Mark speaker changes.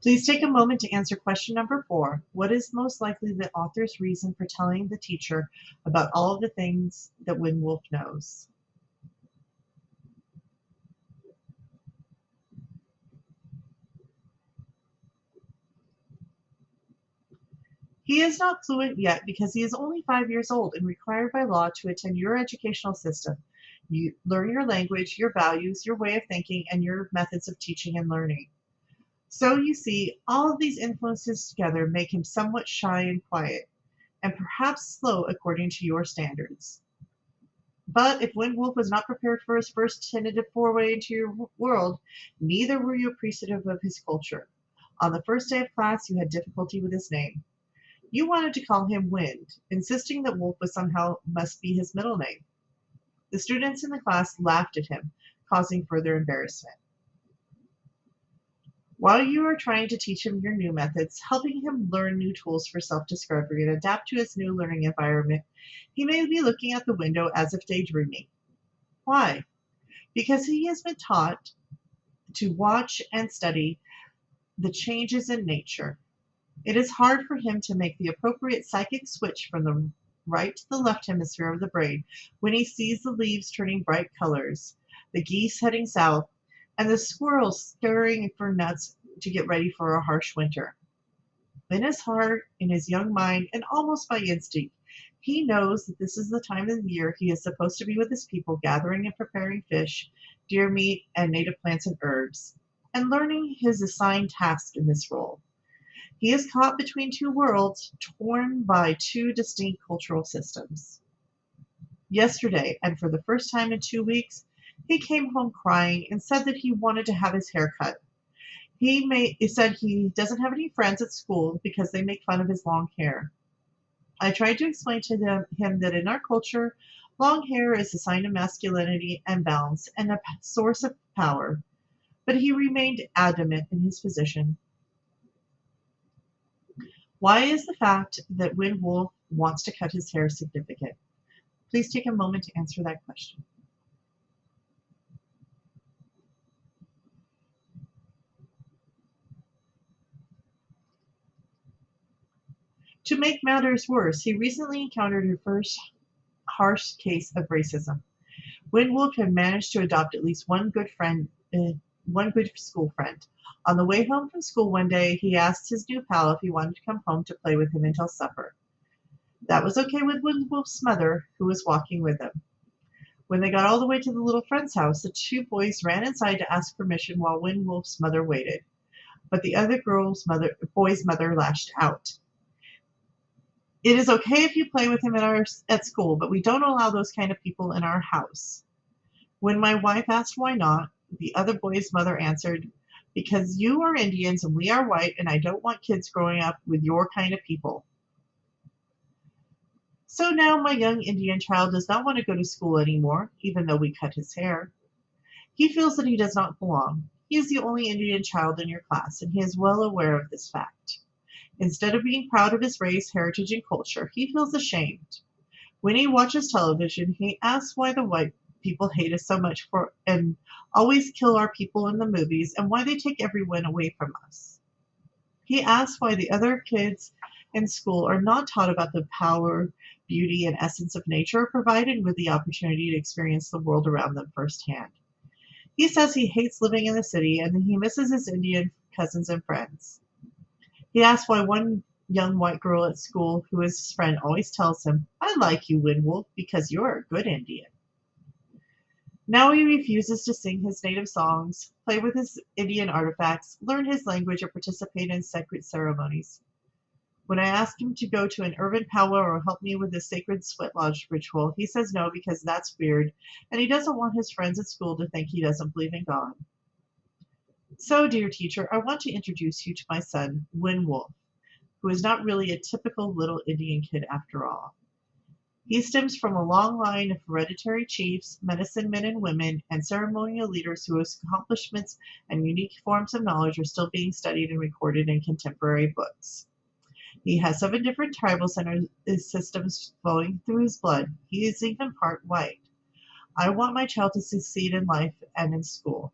Speaker 1: Please take a moment to answer question number 4. What is most likely the author's reason for telling the teacher about all of the things that Winwolf knows? He is not fluent yet because he is only 5 years old and required by law to attend your educational system. You learn your language, your values, your way of thinking, and your methods of teaching and learning. So you see, all of these influences together make him somewhat shy and quiet, and perhaps slow according to your standards. But if Windwolf was not prepared for his first tentative foray into your world, neither were you appreciative of his culture. On the first day of class, you had difficulty with his name. You wanted to call him Wind, insisting that Wolf was somehow must be his middle name. The students in the class laughed at him, causing further embarrassment. While you are trying to teach him your new methods, helping him learn new tools for self-discovery and adapt to his new learning environment, he may be looking out the window as if daydreaming. Why? Because he has been taught to watch and study the changes in nature. It is hard for him to make the appropriate psychic switch from the right to the left hemisphere of the brain when he sees the leaves turning bright colors, the geese heading south, and the squirrels scurrying for nuts to get ready for a harsh winter. In his heart, in his young mind, and almost by instinct, he knows that this is the time of the year he is supposed to be with his people, gathering and preparing fish, deer meat, and native plants and herbs, and learning his assigned task in this role. He is caught between two worlds, torn by two distinct cultural systems. Yesterday, and for the first time in 2 weeks, he came home crying and said that he wanted to have his hair cut. He said he doesn't have any friends at school because they make fun of his long hair. I tried to explain to him that in our culture, long hair is a sign of masculinity and balance and a source of power, but he remained adamant in his position. Why is the fact that Winwolf wants to cut his hair significant? Please take a moment to answer that question. To make matters worse, he recently encountered her first harsh case of racism. Winwolf had managed to adopt at least one good school friend. On the way home from school one day, he asked his new pal if he wanted to come home to play with him until supper. That was okay with Winwolf's mother, who was walking with him. When they got all the way to the little friend's house, the two boys ran inside to ask permission while Winwolf's mother waited. But the other boy's mother lashed out. It is okay if you play with him at school, but we don't allow those kind of people in our house. When my wife asked why not, the other boy's mother answered, because you are Indians and we are white, and I don't want kids growing up with your kind of people. So now my young Indian child does not want to go to school anymore, even though we cut his hair. He feels that he does not belong. He is the only Indian child in your class, and he is well aware of this fact. Instead of being proud of his race, heritage, and culture, he feels ashamed. When he watches television, he asks why the white people hate us so much and always kill our people in the movies and why they take everyone away from us. He asks why the other kids in school are not taught about the power, beauty, and essence of nature or provided with the opportunity to experience the world around them firsthand. He says he hates living in the city and that he misses his Indian cousins and friends. He asks why one young white girl at school who is his friend always tells him, I like you, Winwolf, because you're a good Indian. Now he refuses to sing his native songs, play with his Indian artifacts, learn his language, or participate in sacred ceremonies. When I ask him to go to an urban powwow or help me with the sacred sweat lodge ritual, he says no because that's weird, and he doesn't want his friends at school to think he doesn't believe in God. So, dear teacher, I want to introduce you to my son, Winwolf, who is not really a typical little Indian kid after all. He stems from a long line of hereditary chiefs, medicine men and women, and ceremonial leaders whose accomplishments and unique forms of knowledge are still being studied and recorded in contemporary books. He has 7 different tribal systems flowing through his blood. He is even part white. I want my child to succeed in life and in school.